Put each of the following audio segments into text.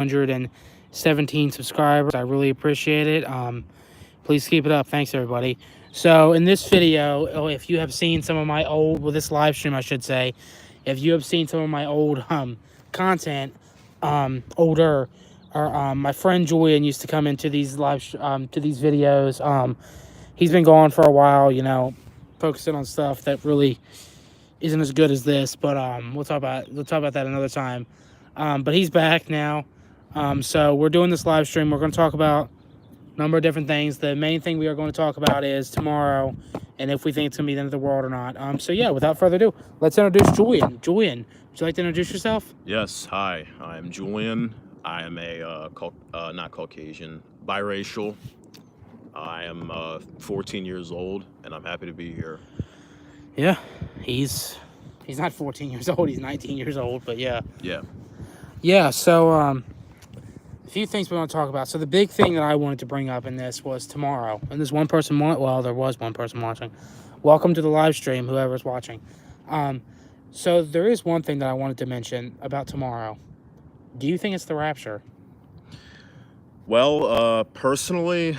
117 subscribers. I really appreciate it. Please keep it up. Thanks, everybody. So in this video, if you have seen some of my old, well, this live stream, I should say, if you have seen some of my old content, older, or my friend Julian used to come into these to these videos. He's been gone for a while, focusing on stuff that really isn't as good as this, but we'll talk about that another time. But he's back now. So we're doing this live stream. We're going to talk about a number of different things. The main thing we are going to talk about is tomorrow, and if we think it's going to be the end of the world or not. So yeah, without further ado, let's introduce Julian. Julian, would you like to introduce yourself? Yes, hi, I'm Julian. I am not Caucasian, biracial. I am 14 years old, and I'm happy to be here. Yeah, he's not 14 years old, he's 19 years old, but yeah. Yeah, so a few things we want to talk about. So the big thing that I wanted to bring up in this was tomorrow. And there's one person, there was one person watching. Welcome to the live stream, whoever's watching. So there is one thing that I wanted to mention about tomorrow. Do you think it's the rapture? Well, personally,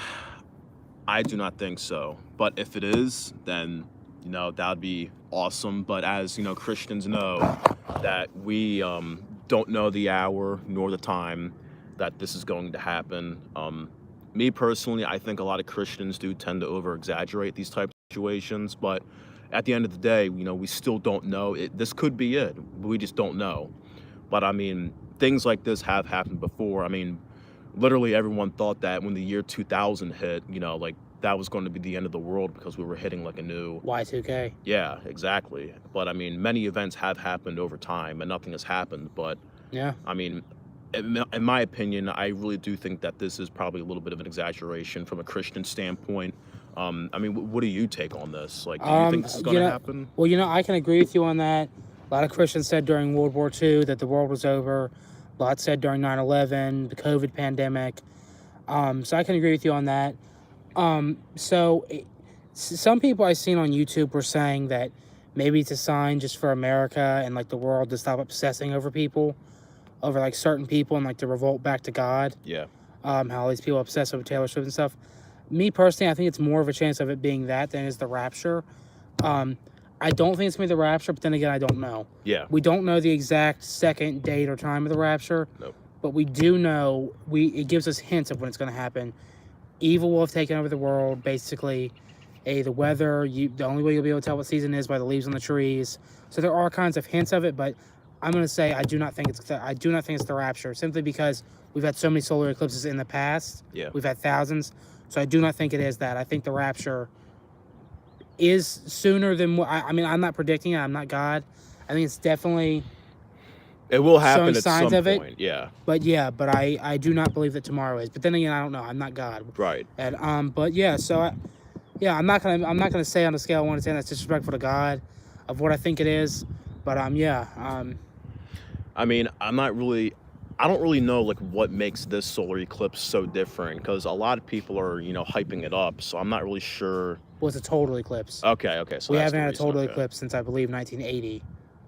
I do not think so. But if it is, then, that'd be awesome. But as, Christians know that we don't know the hour nor the time that this is going to happen. Me personally, I think a lot of Christians do tend to over-exaggerate these types of situations. But at the end of the day, we still don't know. This could be it. We just don't know. But, I mean, things like this have happened before. I mean, literally everyone thought that when the year 2000 hit, that was going to be the end of the world because we were hitting like a new Y2K. Yeah, exactly. But I mean, many events have happened over time and nothing has happened. But yeah, I mean, in my opinion, I really do think that this is probably a little bit of an exaggeration from a Christian standpoint. I mean, what do you take on this? Like, do you think this is going to happen? Well, I can agree with you on that. A lot of Christians said during World War II that the world was over. A lot said during 9/11, the COVID pandemic. So I can agree with you on that. Some people I've seen on YouTube were saying that maybe it's a sign just for America and like the world to stop obsessing over people, over like certain people, and like to revolt back to God. Yeah. How all these people obsess over Taylor Swift and stuff. Me personally, I think it's more of a chance of it being that than is the rapture. I don't think it's going to be the rapture, but then again, I don't know. Yeah. We don't know the exact second, date, or time of the rapture. Nope. But we do know, it gives us hints of when it's going to happen. Evil will have taken over the world, basically. The weather, the only way you'll be able to tell what season it is by the leaves on the trees. So there are all kinds of hints of it, but I'm going to say I do not think it's the rapture, simply because we've had so many solar eclipses in the past. Yeah. We've had thousands. So I do not think it is that. I think the rapture is sooner than I mean, I'm not predicting it. I'm not God. I think it's definitely, it will happen at signs some of it. point. Yeah. But I do not believe that tomorrow is. But then again, I don't know. I'm not God. Right. And but yeah, so I'm not gonna say on a scale of 1 to 10 that's disrespectful to God of what I think it is. But I mean, I don't really know like what makes this solar eclipse so different, because a lot of people are hyping it up, so I'm not really sure. Well, it's a total eclipse. Okay, so we haven't had a total eclipse since I believe 1980.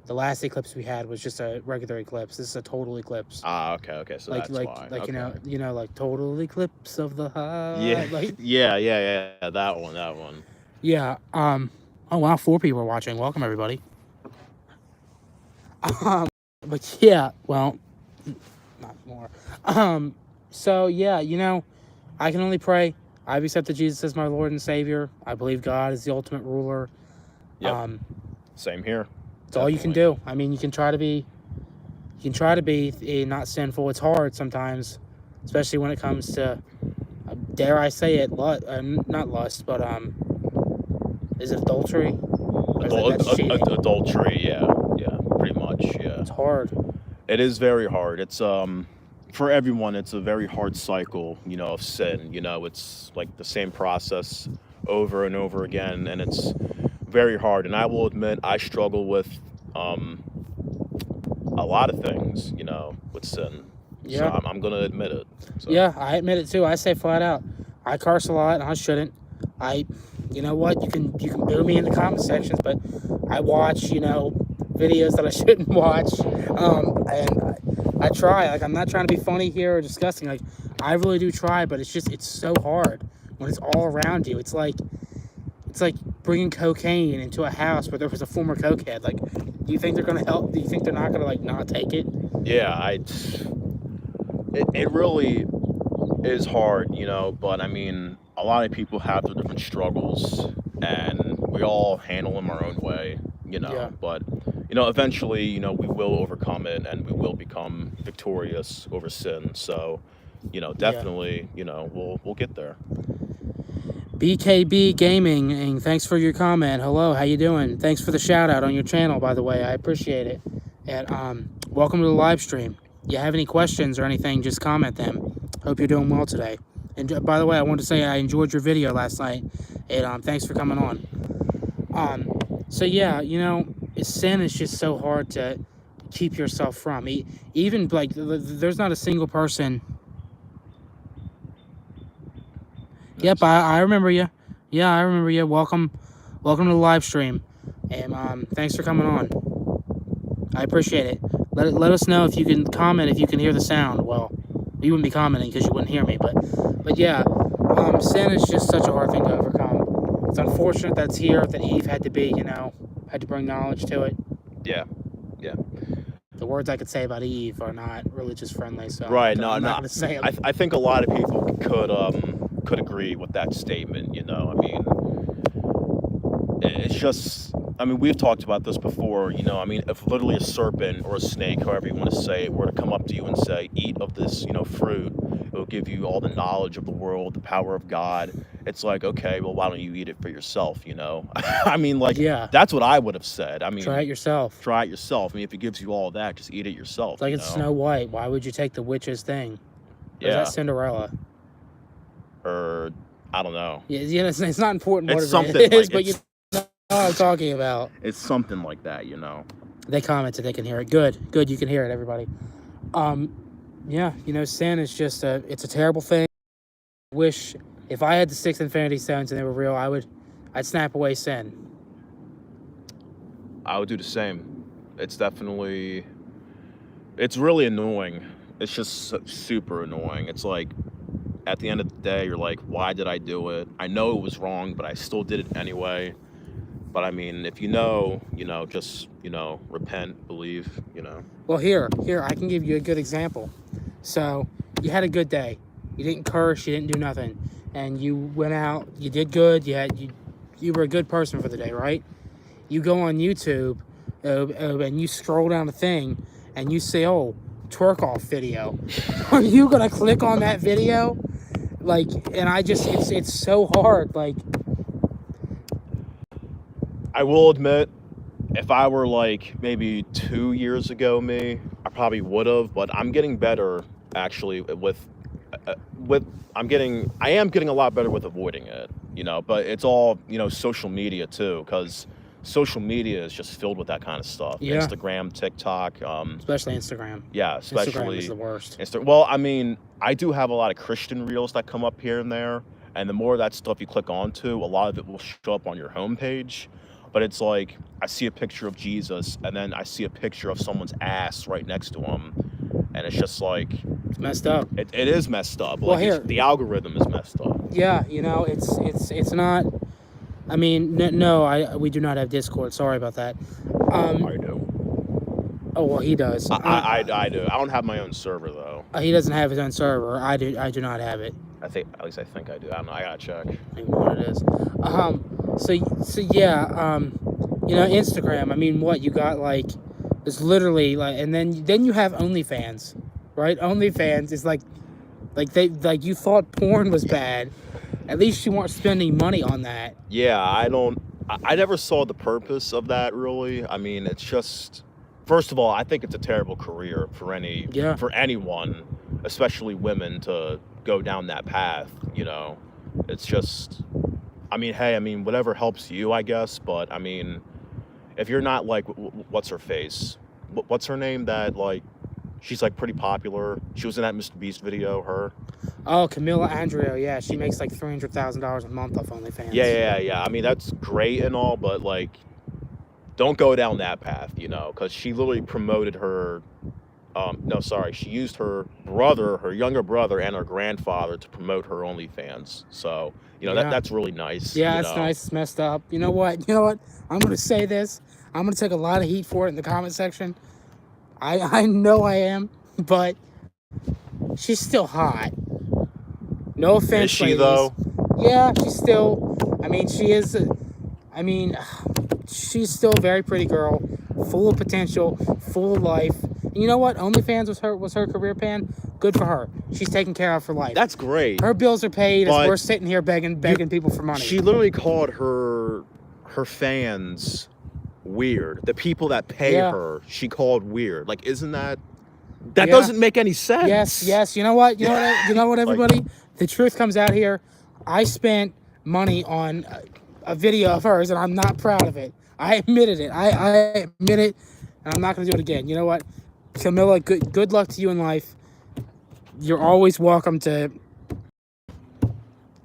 The last eclipse we had was just a regular eclipse. This is a total eclipse. Okay. So that's why. Like okay. Like total eclipse of the heart. Yeah. Like, yeah. That one. Yeah. Oh wow, 4 people are watching. Welcome everybody. But yeah, well, not more. So yeah, I can only pray. I've accepted Jesus as my Lord and Savior. I believe God is the ultimate ruler. Yep. Same here. It's all you can do. I mean, you can try to be not sinful. It's hard sometimes, especially when it comes to, dare I say it, not lust, but is it adultery? Adultery, yeah, pretty much, yeah. It's hard. It is very hard. It's for everyone, it's a very hard cycle, of sin. It's like the same process over and over again, and it's very hard. And I will admit, I struggle with a lot of things, with sin. Yeah. So I'm gonna admit it. So. Yeah, I admit it too. I say flat out, I curse a lot, and I shouldn't. You know what? You can boo me in the comment sections, but I watch, videos that I shouldn't watch, and I try. Like, I'm not trying to be funny here or disgusting. Like, I really do try, but it's so hard when it's all around you. It's like bringing cocaine into a house where there was a former cokehead. Like, do you think they're gonna help? Do you think they're not gonna like not take it? Yeah, it really is hard, you know, but I mean, a lot of people have their different struggles, and we all handle them our own way, you know. Yeah. But you know, eventually, you know, we will overcome it, and we will become victorious over sin. So, you know, definitely, you know, we'll get there. BKB Gaming, and thanks for your comment. Hello, how you doing? Thanks for the shout out on your channel, by the way. I appreciate it. And welcome to the live stream. You have any questions or anything, just comment them. Hope you're doing well today. And by the way, I wanted to say I enjoyed your video last night, and thanks for coming on. So yeah, you know, sin is just so hard to keep yourself from. Even like, there's not a single person. Yep, I remember you. Yeah, I remember you. Welcome to the live stream, and thanks for coming on. I appreciate it. Let us know if you can comment, if you can hear the sound. Well, you wouldn't be commenting because you wouldn't hear me, but yeah, sin is just such a hard thing to overcome. It's unfortunate that's here, that Eve had to bring knowledge to it. Yeah. The words I could say about Eve are not religious friendly, so right. I'm not going to say them. I think a lot of people could agree with that statement. You know, I mean, it's just. I mean, we've talked about this before, you know, I mean, if literally a serpent or a snake, however you want to say it, were to come up to you and say, eat of this, you know, fruit, it will give you all the knowledge of the world, the power of God. It's like, okay, well, why don't you eat it for yourself, you know? I mean, like, yeah, that's what I would have said. I mean, try it yourself. Try it yourself. I mean, if it gives you all that, just eat it yourself. It's like it's Snow White. Why would you take the witch's thing? Or is that Cinderella? Or, I don't know. Yeah, it's not important what it's it something is, like, but you know what I'm talking about. It's something like that, you know. They commented they can hear it. Good, you can hear it, everybody. Yeah, you know, sin is just it's a terrible thing. I wish if I had the 6 Infinity Stones and they were real, I'd snap away sin. I would do the same. It's really annoying. It's just super annoying. It's like, at the end of the day, you're like, why did I do it? I know it was wrong, but I still did it anyway. But I mean, if you know, just, repent, believe, Well, here, I can give you a good example. So, you had a good day. You didn't curse, you didn't do nothing. And you went out, you did good, you were a good person for the day, right? You go on YouTube, and you scroll down the thing, and you say, oh, twerk off video. Are you gonna click on that video? Like, and it's so hard, like. I will admit, if I were like maybe 2 years ago I probably would have, but I'm getting better actually I am getting a lot better with avoiding it, but it's all, social media too, because social media is just filled with that kind of stuff. Yeah. Instagram, TikTok. Especially Instagram. Yeah, especially. Instagram is the worst. Well, I mean, I do have a lot of Christian reels that come up here and there, and the more of that stuff you click onto, a lot of it will show up on your homepage. But it's like, I see a picture of Jesus, and then I see a picture of someone's ass right next to him, and it's just like... It's messed up. It is messed up. Well, like, the algorithm is messed up. Yeah, it's not... I mean, no, we do not have Discord. Sorry about that. I do. Oh, well, he does. I do. I don't have my own server, though. He doesn't have his own server. I do not have it. At least I think I do. I don't know. I gotta check. I don't know what it is. So yeah, Instagram. I mean, what you got, like, it's literally like, and then you have OnlyFans, right? OnlyFans is like you thought porn was bad. At least you weren't spending money on that. Yeah, I never saw the purpose of that, really. I mean, it's just, first of all, I think it's a terrible career for anyone, especially women, to go down that path, It's just, I mean, hey, whatever helps you, I guess, but, I mean, if you're not, like, what's her face? What's her name that, like, she's, like, pretty popular? She was in that Mr. Beast video, her. Oh, Camila Andreo, yeah. She makes, like, $300,000 a month off OnlyFans. Yeah. I mean, that's great and all, but, like, don't go down that path, because she literally promoted her No, sorry, she used her brother, her younger brother, and her grandfather to promote her OnlyFans. So, Yeah. that's really nice. Yeah, it's nice. It's messed up. You know what? You know what? I'm gonna say this. I'm gonna take a lot of heat for it in the comment section. I know I am, but she's still hot. No offense, Is she ladies. though? Yeah, she's still. I mean, she is. I mean, she's still a very pretty girl, full of potential, full of life. And you know what? OnlyFans was her career pan. Good for her. She's taken care of for life. That's great. Her bills are paid. As But we're sitting here begging people for money. She literally called her fans weird. The people that pay Yeah. her, she called weird. Like, isn't that Yeah. doesn't make any sense? Yes. You know what? You know what, everybody? The truth comes out here. I spent money on a video of hers, and I'm not proud of it. I admitted it. I admit it, and I'm not going to do it again. You know what? Camilla, good luck to you in life. You're always welcome to...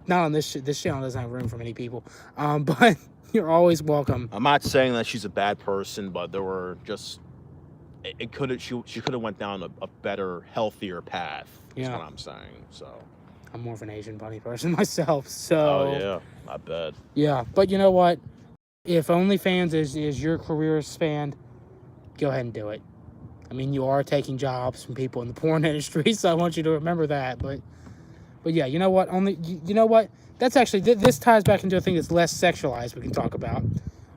Not on this channel doesn't have room for many people. But you're always welcome. I'm not saying that she's a bad person, but there were just... She could have went down a better, healthier path. Is what I'm saying. So... I'm more of an Asian bunny person myself, so... Oh, yeah. I bet. Yeah, but you know what? If OnlyFans is your career span, go ahead and do it. I mean, you are taking jobs from people in the porn industry, so I want you to remember that. But yeah, you know what? You know what? That's actually... This ties back into a thing that's less sexualized we can talk about.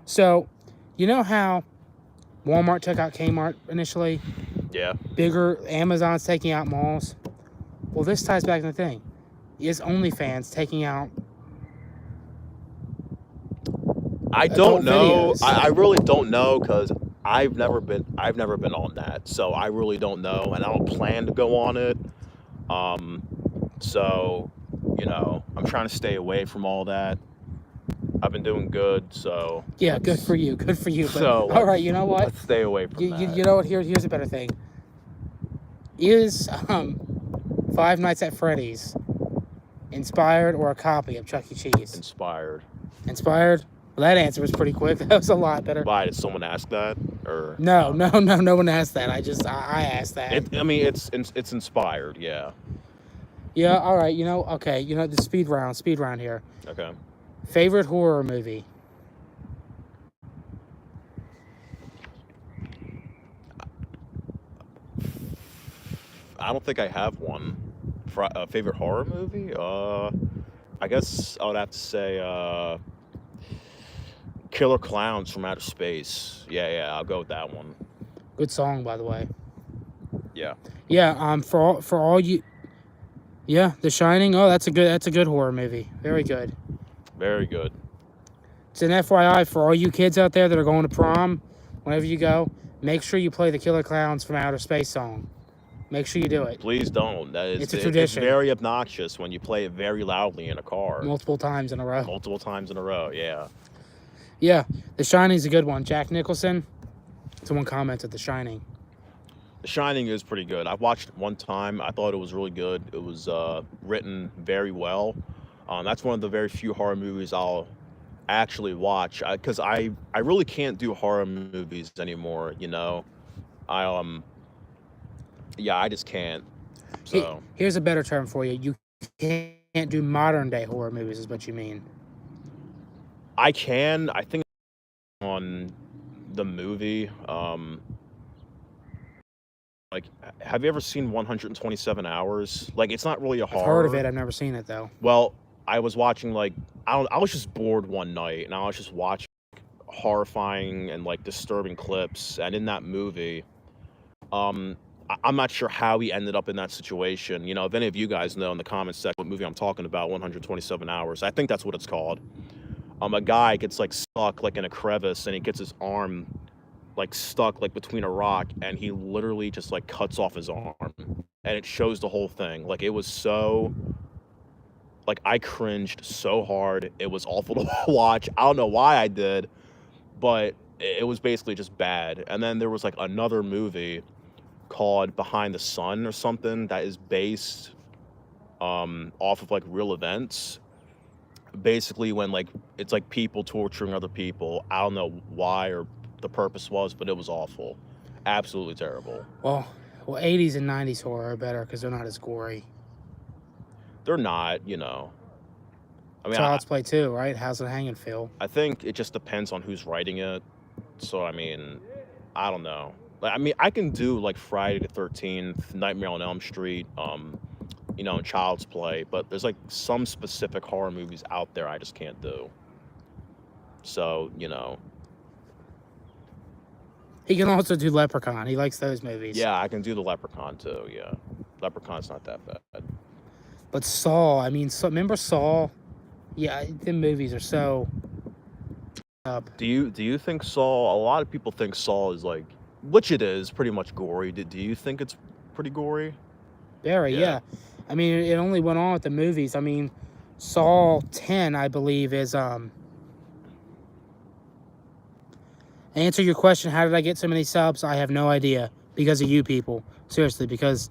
So, you know how Walmart took out Kmart initially? Yeah. Bigger... Amazon's taking out malls. Well, this ties back to the thing. Is OnlyFans taking out... I don't know. Videos? I really don't know, because I've never been on that, so I really don't know, and I don't plan to go on it. So, I'm trying to stay away from all that. I've been doing good, so... Yeah, good for you. Good for you. But, So, all right, you know what? Let's stay away from that. You know what? Here's a better thing. Is Five Nights at Freddy's inspired or a copy of Chuck E. Cheese? Inspired. Inspired? Well, that answer was pretty quick. That was a lot better. Why, did someone ask that? Or No one asked that. I asked that. It's inspired, yeah. Yeah, all right. Okay. The speed round here. Okay. Favorite horror movie? I don't think I have one. Favorite horror movie? I guess I would have to say Killer Clowns from Outer Space. Yeah, I'll go with that one. Good song, by the way. Yeah. Yeah. For all you. Yeah, The Shining. Oh, that's a good horror movie. Very good. Very good. It's an FYI for all you kids out there that are going to prom. Whenever you go, make sure you play the Killer Clowns from Outer Space song. Make sure you do it. Please don't. It's a tradition. It's very obnoxious when you play it very loudly in a car. Multiple times in a row. Multiple times in a row, yeah. Yeah, The Shining's a good one. Jack Nicholson. Someone commented The Shining. The Shining is pretty good. I watched it one time. I thought it was really good. It was written very well. That's one of the very few horror movies I'll actually watch, because I really can't do horror movies anymore. I just can't. So here's a better term for you. You can't do modern day horror movies, is what you mean. I can. I think on the movie. Like, have you ever seen 127 Hours? Like, it's not really a horror. I've heard of it. I've never seen it though. Well, I was watching, like, I was just bored one night, and I was just watching horrifying and like disturbing clips. And in that movie, I'm not sure how he ended up in that situation. If any of you guys know in the comments section what movie I'm talking about, 127 Hours. I think that's what it's called. A guy gets like stuck like in a crevice, and he gets his arm like stuck like between a rock, and he literally just like cuts off his arm, and it shows the whole thing. Like, it was so, like, I cringed so hard. It was awful to watch. I don't know why I did, but it was basically just bad. And then there was like another movie called Behind the Sun or something that is based off of like real events. Basically, when like it's like people torturing other people. I don't know why or the purpose was, but it was awful. Absolutely terrible. Well, Well, 80s and 90s horror are better because they're not as gory. They're not, you know. I mean, Child's Play 2, right? How's it hanging, Phil? I think it just depends on who's writing it. So, I mean, I don't know. Like, I mean, I can do like Friday the 13th, Nightmare on Elm Street, you know, and Child's Play, but there's like some specific horror movies out there I just can't do. So, you know. He can also do Leprechaun. He likes those movies. Yeah, I can do the Leprechaun too, yeah. Leprechaun's not that bad. But Saw, I mean, remember Saw? Yeah, the movies are so up. Do you think Saw, a lot of people think Saw is like, which it is, pretty much gory. Do you think it's pretty gory? Very, yeah. I mean, it only went on with the movies. I mean, Saw 10, I believe, is answer your question, how did I get so many subs? I have no idea. Because of you people. Seriously, because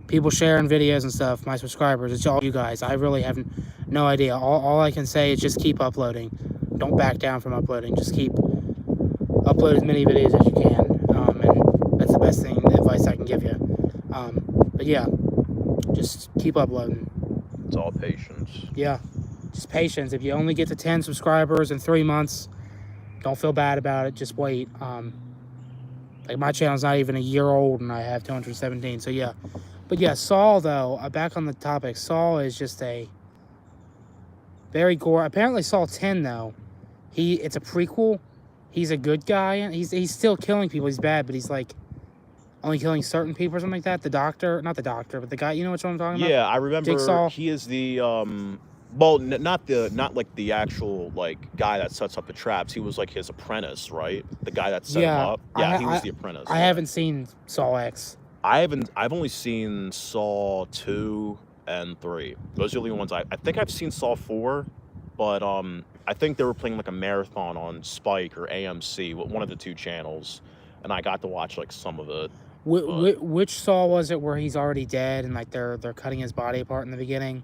people sharing videos and stuff, my subscribers, it's all you guys. I really have no idea. All I can say is just keep uploading. Don't back down from uploading. Just keep upload as many videos as you can. And that's the best advice I can give you. But yeah, just keep uploading. It's all patience. Yeah, just patience. If you only get to 10 subscribers in 3 months, don't feel bad about it. Just wait. Like my channel's not even a year old and I have 217. So yeah. But yeah, Saw though, back on the topic, Saw is just a very gore. Apparently Saw 10 though, it's a prequel. He's a good guy and he's still killing people. He's bad, but he's like only killing certain people or something like that. The doctor, not the doctor, but the guy, you know which one I'm talking about? Yeah, I remember. Jigsaw. He is the well, not like the actual like guy that sets up the traps. He was like his apprentice, right? The guy that set him up. Yeah, he was the apprentice. I haven't seen Saw X. I've only seen Saw 2 and 3. Those are the only ones I think I've seen Saw 4, but I think they were playing like a marathon on Spike or AMC, one of the two channels, and I got to watch like some of it. Which Saw was it where he's already dead and like they're cutting his body apart in the beginning,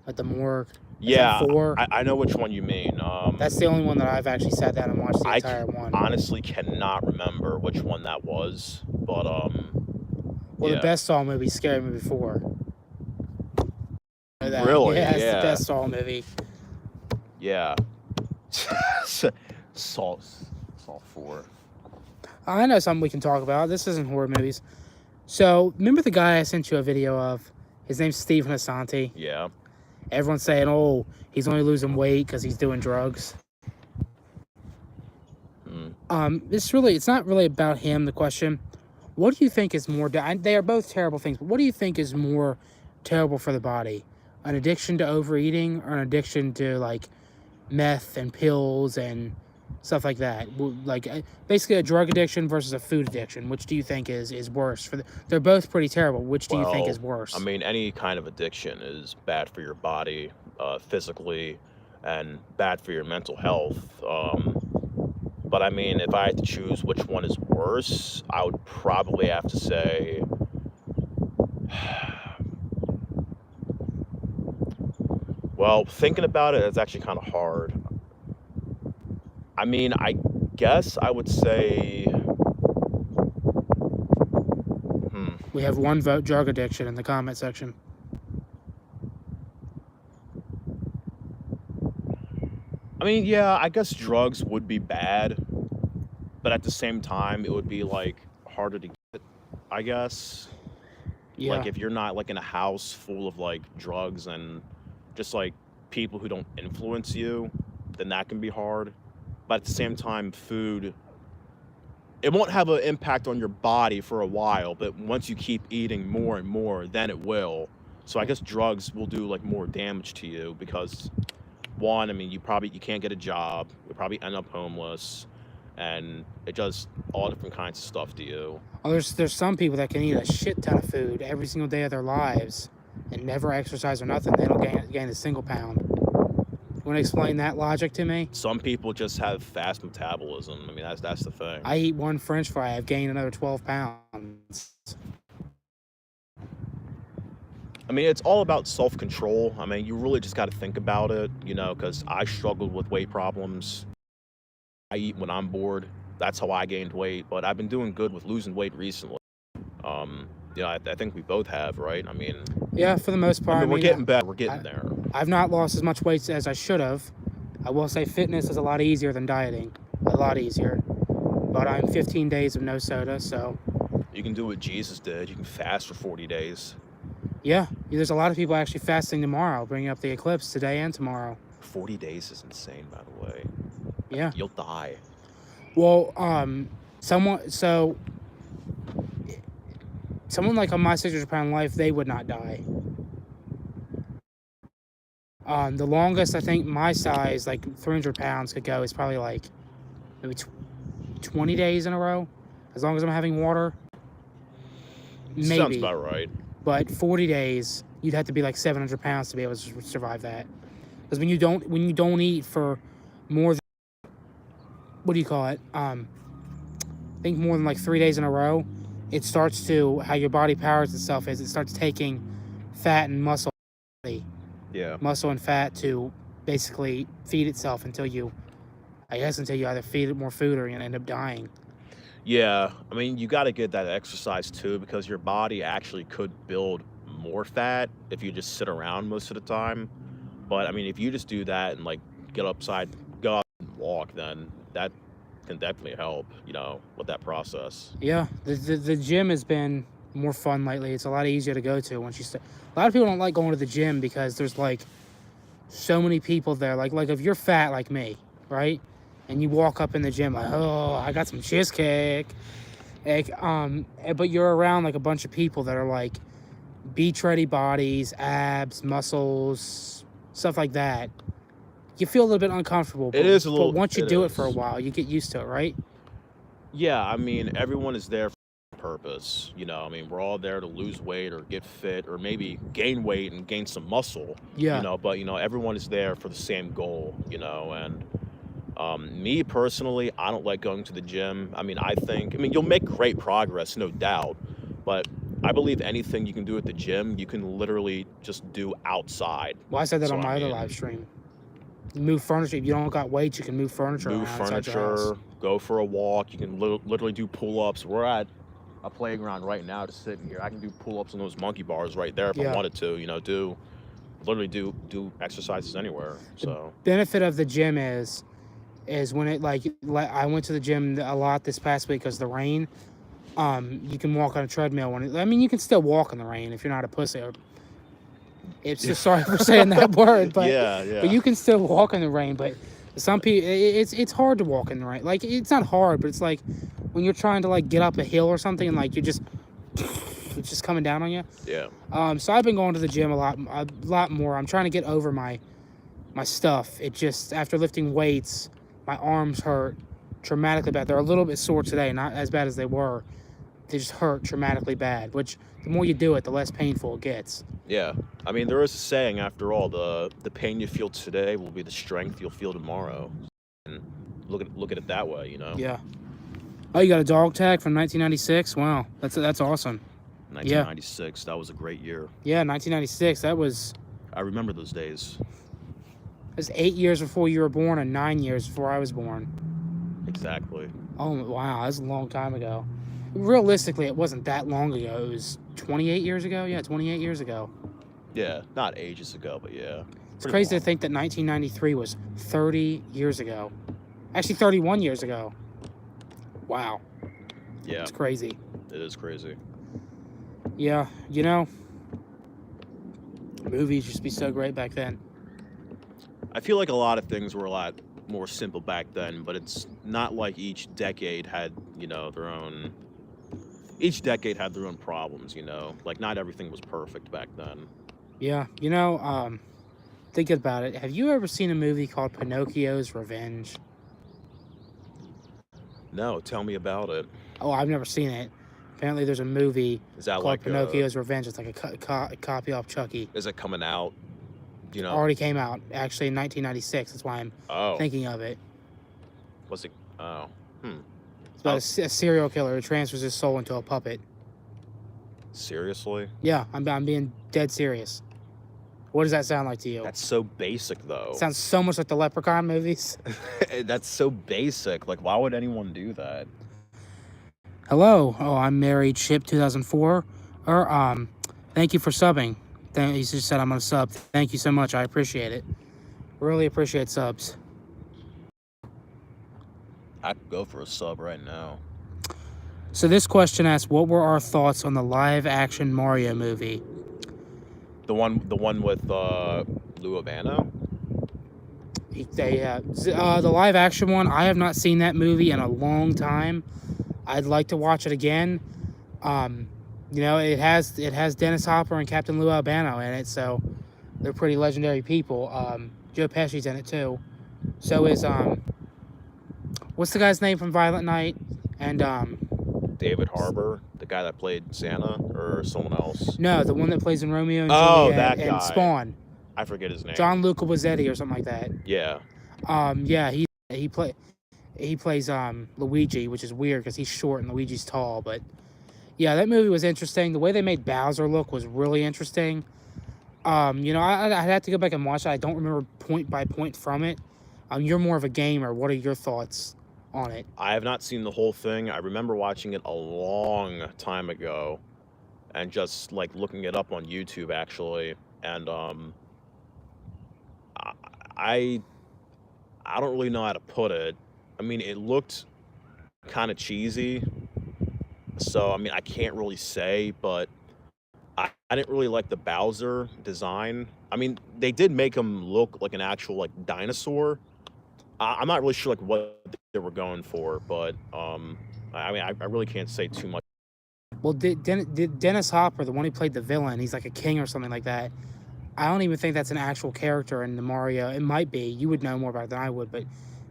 like the morgue? Yeah, 4? I know which one you mean. That's the only one that I've actually sat down and watched the entire one. I honestly cannot remember which one that was, but well, the best Saw movie, Scary Movie 4. Really? Yeah, it's the best Saw movie. Yeah. Saw 4. I know something we can talk about. This isn't horror movies. So, remember the guy I sent you a video of? His name's Stephen Asante. Yeah. Everyone's saying, oh, he's only losing weight because he's doing drugs. It's not really about him, the question. What do you think is more... They are both terrible things, but what do you think is more terrible for the body? An addiction to overeating or an addiction to, like, meth and pills and stuff like that? Like, basically a drug addiction versus a food addiction. Which do you think is worse? They're both pretty terrible. Which do you think is worse? I mean, any kind of addiction is bad for your body, physically, and bad for your mental health. But I mean, if I had to choose which one is worse, I would probably have to say... Well, thinking about it, it's actually kind of hard. I mean, I guess I would say... We have one vote, drug addiction, in the comment section. I mean, yeah, I guess drugs would be bad, but at the same time, it would be, like, harder to get, I guess. Yeah. Like, if you're not, like, in a house full of, like, drugs and just, like, people who don't influence you, then that can be hard. But at the same time, food, it won't have an impact on your body for a while, but once you keep eating more and more, then it will. So I guess drugs will do, like, more damage to you because... One, I mean, you can't get a job. You'll probably end up homeless, and it does all different kinds of stuff to you. Oh, there's some people that can eat a shit ton of food every single day of their lives and never exercise or nothing. They don't gain a single pound. You want to explain that logic to me? Some people just have fast metabolism. I mean, that's the thing. I eat one French fry, I've gained another 12 pounds. I mean, it's all about self-control. I mean, you really just got to think about it, you know, because I struggled with weight problems. I eat when I'm bored. That's how I gained weight, but I've been doing good with losing weight recently. You know, I think we both have, right? I mean, Yeah, for the most part. we're getting better. We're getting there. I've not lost as much weight as I should have. I will say fitness is a lot easier than dieting. A lot easier. But I'm 15 days of no soda, so... You can do what Jesus did. You can fast for 40 days. Yeah, there's a lot of people actually fasting tomorrow, bringing up the eclipse today and tomorrow. 40 days is insane, by the way. Yeah. You'll die. Well, someone like on my 600-pound life, they would not die. The longest I think my size, like 300 pounds, could go is probably like maybe 20 days in a row, as long as I'm having water. Maybe. Sounds about right. But 40 days, you'd have to be like 700 pounds to be able to survive that. Because when you don't eat for more than, what do you call it? I think more than like 3 days in a row, it starts to, how your body powers itself is, it starts taking fat and muscle, muscle and fat to basically feed itself until you either feed it more food or you end up dying. Yeah, I mean, you got to get that exercise too, because your body actually could build more fat if you just sit around most of the time. But I mean, if you just do that and like go outside and walk, then that can definitely help, you know, with that process. Yeah, the gym has been more fun lately. It's a lot easier to go to once you start. A lot of people don't like going to the gym because there's like so many people there. Like if you're fat like me, right? And you walk up in the gym like, oh, I got some cheesecake. Like, but you're around like a bunch of people that are like beach-ready bodies, abs, muscles, stuff like that. You feel a little bit uncomfortable. But, it is a little. But once you do it for a while, you get used to it, right? Yeah, I mean, everyone is there for a purpose. You know, I mean, we're all there to lose weight or get fit or maybe gain weight and gain some muscle. Yeah. You know, but, you know, everyone is there for the same goal, you know, and me personally, I don't like going to the gym. I mean, you'll make great progress, no doubt, but I believe anything you can do at the gym, you can literally just do outside. Well, I said that on my other live stream. Move furniture. If you don't got weight, you can move furniture around outside your house. Go for a walk. You can literally do pull-ups. We're at a playground right now, just sitting here. I can do pull-ups on those monkey bars right there if I wanted to, you know, literally do exercises anywhere. So the benefit of the gym is when it like I went to the gym a lot this past week because of the rain. You can walk on a treadmill you can still walk in the rain if you're not a pussy. It's just sorry for saying that word, but but you can still walk in the rain. But some people, it's hard to walk in the rain. Like it's not hard, but it's like when you're trying to like get up a hill or something and like it's just coming down on you. Yeah. So I've been going to the gym a lot more. I'm trying to get over my stuff. It just after lifting weights, my arms hurt traumatically bad. They're a little bit sore today, not as bad as they were. They just hurt traumatically bad, which the more you do it, the less painful it gets. Yeah. I mean, there is a saying, after all, the pain you feel today will be the strength you'll feel tomorrow. And look at it that way, you know? Yeah. Oh, you got a dog tag from 1996? Wow. That's awesome. 1996. That was a great year. Yeah, 1996. I remember those days. It was 8 years before you were born and 9 years before I was born. Exactly. Oh, wow. That's a long time ago. Realistically, it wasn't that long ago. It was 28 years ago? Yeah, 28 years ago. Yeah, not ages ago, but yeah. It's crazy to think that 1993 was 30 years ago. Actually, 31 years ago. Wow. Yeah. It's crazy. It is crazy. Yeah, you know, movies used to be so great back then. I feel like a lot of things were a lot more simple back then, but it's not like each decade had, you know, their own problems, you know? Like, not everything was perfect back then. Yeah, you know, think about it. Have you ever seen a movie called Pinocchio's Revenge? No, tell me about it. Oh, I've never seen it. Apparently there's a movie called like Pinocchio's Revenge. It's like a copy off Chucky. Is it coming out? You know? Already came out, actually, in 1996. That's why I'm thinking of it. Was it? Oh. It's about a serial killer who transfers his soul into a puppet. Seriously? Yeah, I'm being dead serious. What does that sound like to you? That's so basic, though. It sounds so much like the Leprechaun movies. That's so basic. Like, why would anyone do that? Hello. Oh, I'm married. Ship 2004. Or thank you for subbing. He just said I'm gonna sub. Thank you so much. I appreciate it. Really appreciate subs. I could go for a sub right now. So this question asks, what were our thoughts on the live-action Mario movie? The one with Lou Albano. The live-action one. I have not seen that movie in a long time. I'd like to watch it again. It has Dennis Hopper and Captain Lou Albano in it, so they're pretty legendary people. Joe Pesci's in it too. So is what's the guy's name from Violent Night? And David Harbour, the guy that played Santa, or someone else? No, the one that plays in Romeo and Oh, Juliet that and guy. Spawn. I forget his name. Gianluca Wazzetti or something like that. Yeah. Yeah, he plays Luigi, which is weird because he's short and Luigi's tall. But yeah, that movie was interesting. The way they made Bowser look was really interesting. I'd have to go back and watch it. I don't remember point by point from it. You're more of a gamer. What are your thoughts on it? I have not seen the whole thing. I remember watching it a long time ago and just like looking it up on YouTube actually. And I don't really know how to put it. I mean, it looked kind of cheesy. So, I mean, I can't really say, but I didn't really like the Bowser design. I mean, they did make him look like an actual like dinosaur. I'm not really sure like what they were going for, but I really can't say too much. Well, Dennis Hopper, the one who played the villain, he's like a king or something like that. I don't even think that's an actual character in the Mario. It might be. You would know more about it than I would, but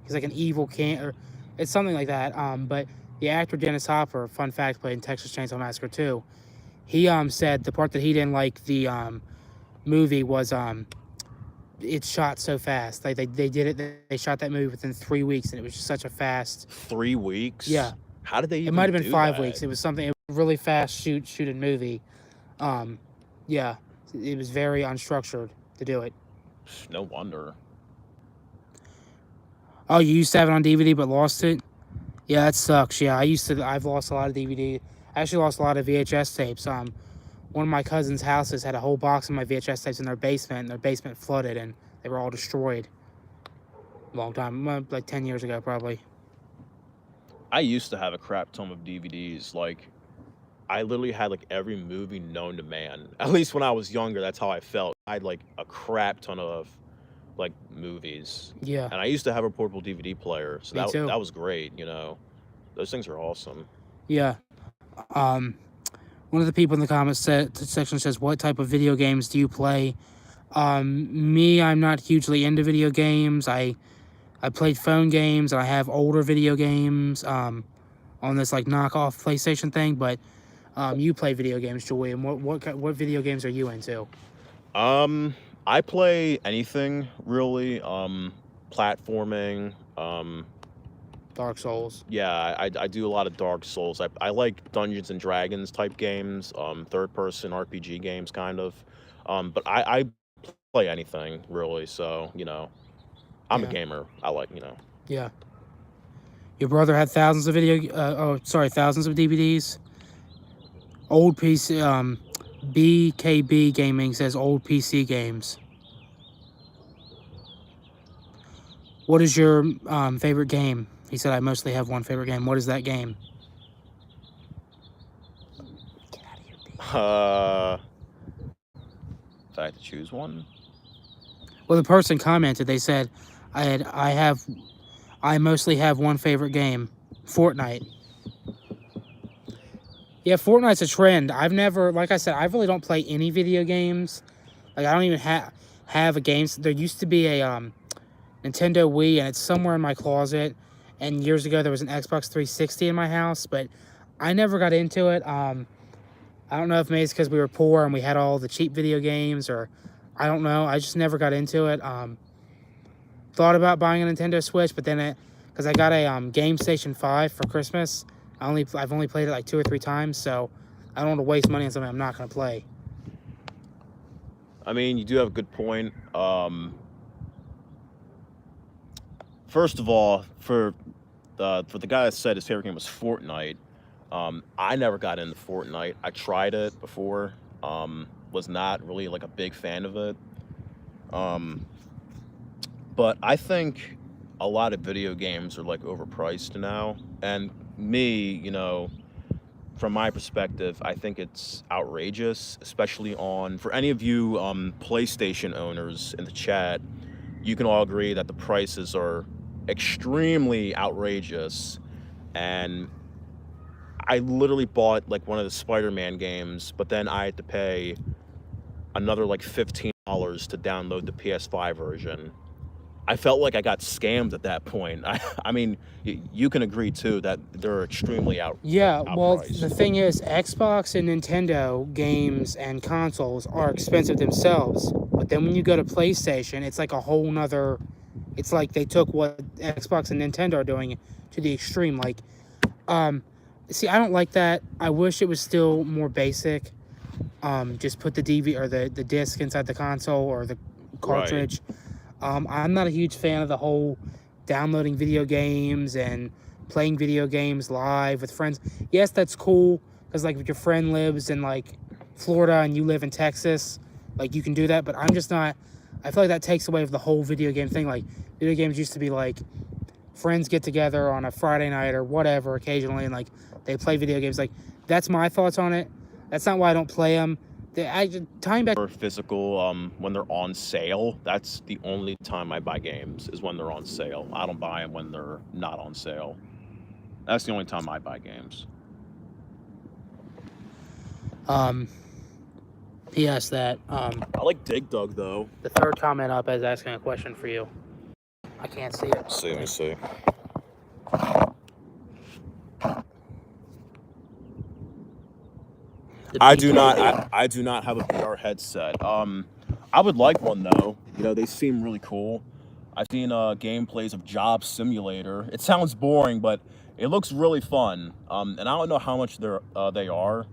he's like an evil king, or it's something like that. But the actor Dennis Hopper, fun fact, played in Texas Chainsaw Massacre 2. He said the part that he didn't like the movie was it's shot so fast. Like they did it. They shot that movie within 3 weeks, and it was just such a fast. 3 weeks? Yeah. How did they even It might have been do 5 that? weeks. It was something. It was a really fast shooting movie. Yeah, it was very unstructured to do it. No wonder. Oh, you used to have it on DVD but lost it? Yeah, that sucks. Yeah, I've lost a lot of DVD. I actually lost a lot of VHS tapes. One of my cousin's houses had a whole box of my VHS tapes in their basement, and their basement flooded, and they were all destroyed. Long time, like 10 years ago, probably. I used to have a crap ton of DVDs. Like, I literally had like every movie known to man. At least when I was younger, that's how I felt. I had like a crap ton of like movies. Yeah. And I used to have a portable DVD player, so Me too. that was great. Those things are awesome. Yeah. One of the people in the comments section says, "What type of video games do you play?" Me, I'm not hugely into video games. I played phone games, and I have older video games on this like knockoff PlayStation thing. But you play video games, Julian. What video games are you into? I play anything really. Platforming. Dark Souls. Yeah, I do a lot of Dark Souls. I like Dungeons and Dragons type games, third person RPG games kind of. But I play anything really, so I'm a gamer. I like. Yeah. Your brother had thousands of thousands of DVDs. Old PC. BKB Gaming says old PC games. What is your favorite game? He said, I mostly have one favorite game. What is that game? Get out of here, If I had to choose one? Well, the person commented, they said, I mostly have one favorite game, Fortnite. Yeah, Fortnite's a trend. I've never, like I said, I really don't play any video games. Like, I don't even have a game. There used to be a Nintendo Wii, and it's somewhere in my closet. And years ago, there was an Xbox 360 in my house, but I never got into it. I don't know if maybe it's because we were poor and we had all the cheap video games, or I don't know. I just never got into it. Thought about buying a Nintendo Switch, but then because I got a Game Station 5 for Christmas, I've only played it like 2 or 3 times, so I don't want to waste money on something I'm not going to play. I mean, you do have a good point. First of all, for the guy that said his favorite game was Fortnite, I never got into Fortnite. I tried it before. Was not really like a big fan of it. Um, but I think a lot of video games are like overpriced now. And me, from my perspective, I think it's outrageous, especially for any of you PlayStation owners in the chat. You can all agree that the prices are extremely outrageous. And I literally bought like one of the Spider-Man games, but then I had to pay another like $15 to download the PS5 version. I felt like I got scammed at that point. I mean, you can agree too that they're extremely Yeah, well, the outpriced. thing is, Xbox and Nintendo games and consoles are expensive themselves. But then when you go to PlayStation, it's like a whole nother. It's like they took what Xbox and Nintendo are doing to the extreme. Like, see, I don't like that. I wish it was still more basic. Just put the DV or the disc inside the console or the cartridge. I'm not a huge fan of the whole downloading video games and playing video games live with friends. Yes, that's cool because like if your friend lives in like Florida and you live in Texas, like you can do that. But I'm just not. I feel like that takes away from the whole video game thing. Like video games used to be like friends get together on a Friday night or whatever occasionally and like they play video games. Like that's my thoughts on it. That's not why I don't play them. Tying back Or physical, when they're on sale, that's the only time I buy games is when they're on sale. I don't buy them when they're not on sale. That's the only time I buy games. he asked that. I like Dig Dug though. The third comment up is asking a question for you. I can't see it. Let me see. I do not have a VR headset. I would like one though. They seem really cool. I've seen gameplays of Job Simulator. It sounds boring, but it looks really fun. And I don't know how much they are.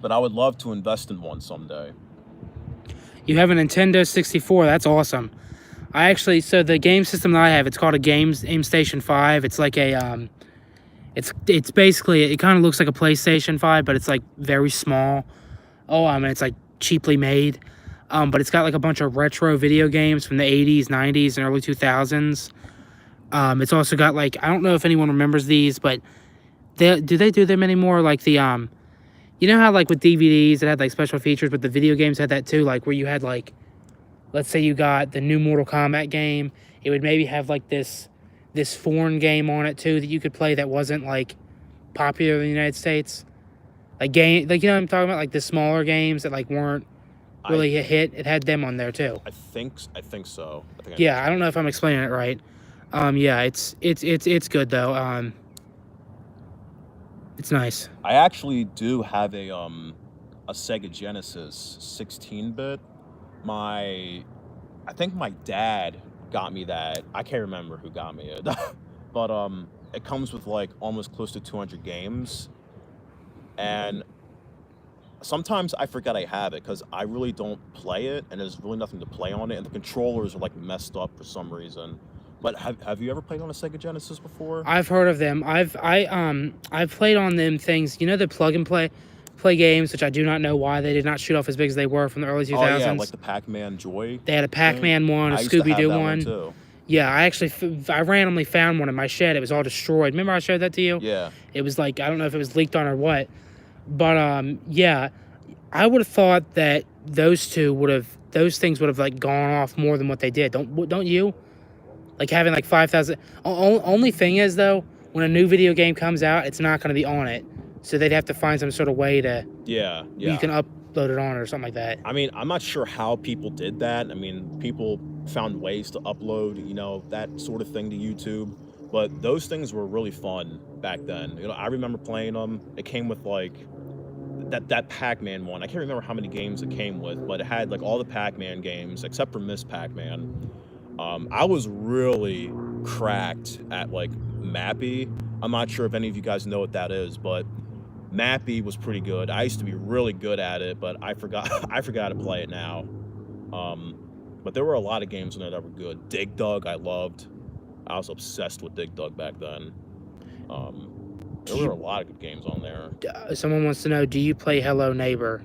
But I would love to invest in one someday. You have a Nintendo 64. That's awesome. So the game system that I have, it's called a Game Station 5. It's like a it's basically, it kind of looks like a PlayStation 5, but it's like very small. And it's like cheaply made. But it's got like a bunch of retro video games from the 80s, 90s, and early 2000s. It's also got like, I don't know if anyone remembers these, but do they do them anymore? Like the you know how like with DVDs it had like special features, but the video games had that too, like where you had like, let's say you got the new Mortal Kombat game, it would maybe have like this foreign game on it too that you could play that wasn't like popular in the United States. Like you know what I'm talking about, like the smaller games that like weren't really a hit. It had them on there too. I think so. I don't know if I'm explaining it right. Yeah, it's good though. It's nice. I actually do have a Sega Genesis 16-bit. I think my dad got me that. I can't remember who got me it. But it comes with like almost close to 200 games. And sometimes I forget I have it because I really don't play it and there's really nothing to play on it, and the controllers are like messed up for some reason. But have you ever played on a Sega Genesis before? I've heard of them. I've played on them things. You know the plug and play games, which I do not know why they did not shoot off as big as they were from the early 2000s. Oh yeah, like the Pac-Man Joy. They had a Pac-Man one, a Scooby-Doo one. Too. Yeah, I randomly found one in my shed. It was all destroyed. Remember I showed that to you? Yeah. It was like, I don't know if it was leaked on or what, but yeah, I would have thought that those things would have like gone off more than what they did. Don't you? Like having like 5,000. Only thing is though, when a new video game comes out, it's not going to be on it. So they'd have to find some sort of way to. Yeah. You can upload it on or something like that. I mean, I'm not sure how people did that. I mean, people found ways to upload, that sort of thing to YouTube. But those things were really fun back then. I remember playing them. It came with like that Pac-Man one. I can't remember how many games it came with, but it had like all the Pac-Man games except for Miss Pac-Man. I was really cracked at like Mappy. I'm not sure if any of you guys know what that is, but Mappy was pretty good. I used to be really good at it, but I forgot to play it now. But there were a lot of games in there that were good. Dig Dug I loved. I was obsessed with Dig Dug back then. There were a lot of good games on there. Someone wants to know, do you play Hello Neighbor?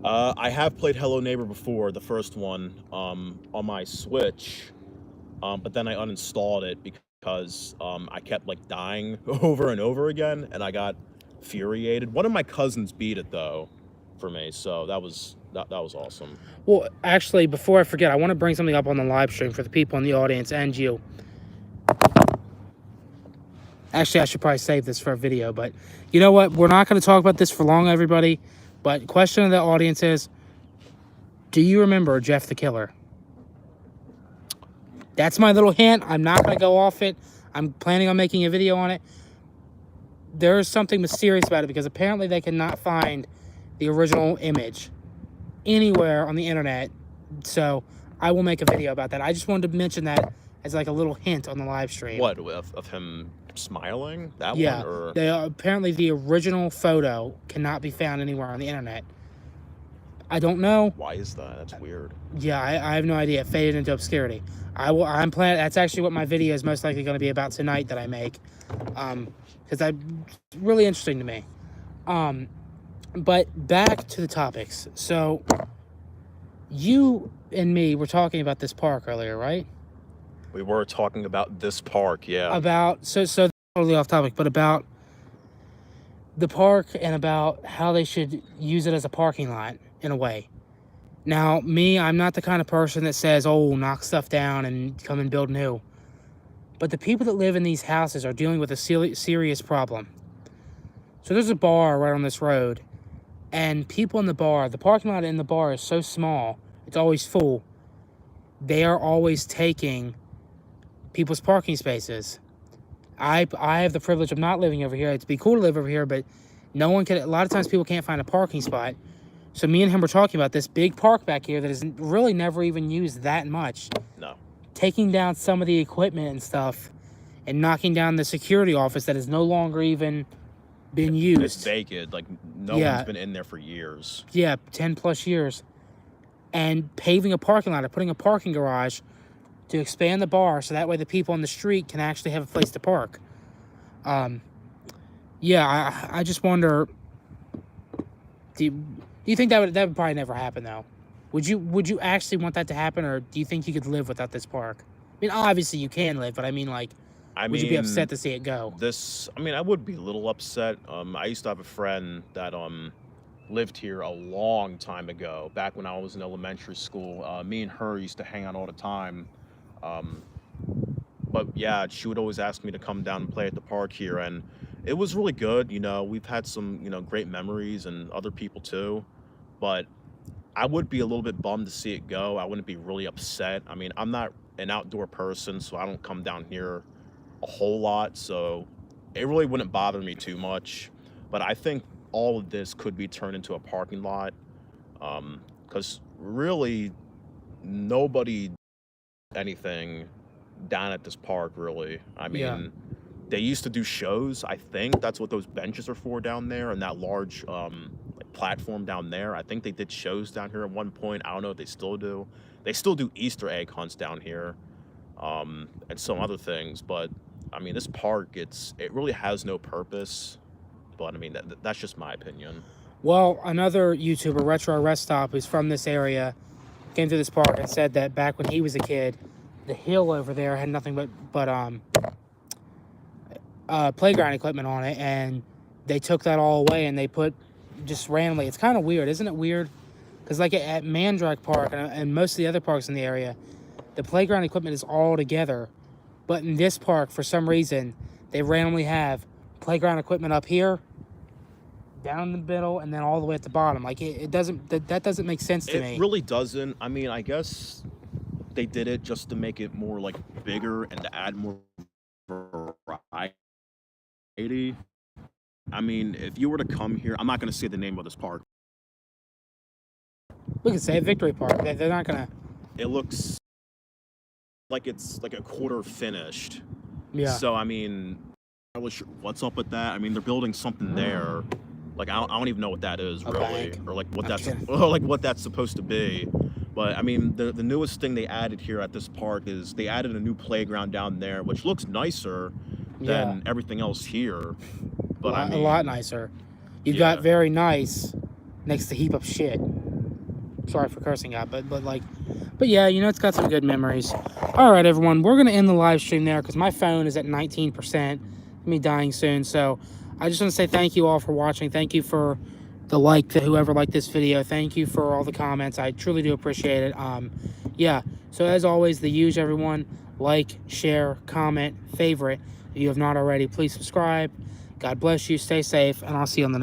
I have played Hello Neighbor before, the first one, on my Switch, but then I uninstalled it because I kept like dying over and over again, and I got infuriated. One of my cousins beat it though, for me, so that was awesome. Well, actually, before I forget, I want to bring something up on the live stream for the people in the audience and you. Actually, I should probably save this for a video, but you know what? We're not going to talk about this for long, everybody. But question of the audience is, do you remember Jeff the Killer? That's my little hint. I'm not going to go off it. I'm planning on making a video on it. There is something mysterious about it because apparently they cannot find the original image anywhere on the internet. So I will make a video about that. I just wanted to mention that as like a little hint on the live stream. What, of him smiling? That Yeah, one? Or... apparently the original photo cannot be found anywhere on the internet. I don't know. Why is that? That's weird. Yeah, I have no idea. It faded into obscurity. I'm planning. That's actually what my video is most likely going to be about tonight that I make, because it's really interesting to me. But back to the topics. So, you and me were talking about this park earlier, right? We were talking about this park, yeah. About so totally off topic, but about the park and about how they should use it as a parking lot in a way. Now, me, I'm not the kind of person that says, oh, knock stuff down and come and build new. But the people that live in these houses are dealing with a serious problem. So there's a bar right on this road, and people in the bar, the parking lot in the bar is so small, it's always full. They are always taking people's parking spaces. I have the privilege of not living over here. It'd be cool to live over here, but no one can. A lot of times people can't find a parking spot. So me and him were talking about this big park back here that is really never even used that much. No. Taking down some of the equipment and stuff and knocking down the security office that has no longer even been used. It's vacant. Like, no one's been in there for years. Yeah, 10 plus years. And paving a parking lot or putting a parking garage to expand the bar so that way the people on the street can actually have a place to park. Yeah, I just wonder, do you think that would probably never happen though? Would you actually want that to happen, or do you think you could live without this park? I mean, obviously you can live, but I mean, like, would you be upset to see it go? I would be a little upset. I used to have a friend that lived here a long time ago, back when I was in elementary school. Me and her used to hang out all the time. But yeah, she would always ask me to come down and play at the park here, and it was really good. You know, we've had some, great memories, and other people too. But I would be a little bit bummed to see it go. I wouldn't be really upset. I mean, I'm not an outdoor person, so I don't come down here a whole lot, so it really wouldn't bother me too much. But I think all of this could be turned into a parking lot, because really nobody anything down at this park, really. I mean, they used to do shows. I think that's what those benches are for down there, and that large like platform down there. I think they did shows down here at one point. I don't know if they still do. They still do Easter egg hunts down here, and some other things. But I mean, this park, it really has no purpose. But I mean, that's just my opinion. Well, another YouTuber, Retro Rest Stop, who's from this area, came to this park and said that back when he was a kid, the hill over there had nothing but playground equipment on it, and they took that all away and they put just randomly. It's kind of weird, isn't it weird? Because like at Mandrake Park and most of the other parks in the area, the playground equipment is all together. But in this park, for some reason, they randomly have playground equipment up here, down in the middle, and then all the way at the bottom. Like it doesn't, that doesn't make sense to me. It really doesn't. I mean, I guess they did it just to make it more like bigger and to add more variety. I mean, if you were to come here, I'm not going to say the name of this park. We can say Victory Park. They're not going to. It looks like it's like a quarter finished. Yeah. So, I mean, I was sure what's up with that. I mean, they're building something there. Like, I don't even know what that is, really. Bank. Or like what that's supposed to be. But I mean, the newest thing they added here at this park is they added a new playground down there, which looks nicer. than everything else here. But I mean, a lot nicer. You yeah. got very nice next to heap of shit. Sorry for cursing out, but yeah, you know, it's got some good memories. All right, everyone, we're gonna end the live stream there because my phone is at 19%, me dying soon. So I just want to say thank you all for watching. Thank you for the whoever liked this video. Thank you for all the comments. I truly do appreciate it. Yeah. So as always, the huge everyone, like, share, comment, favorite. If you have not already, please subscribe. God bless you. Stay safe, and I'll see you on the next.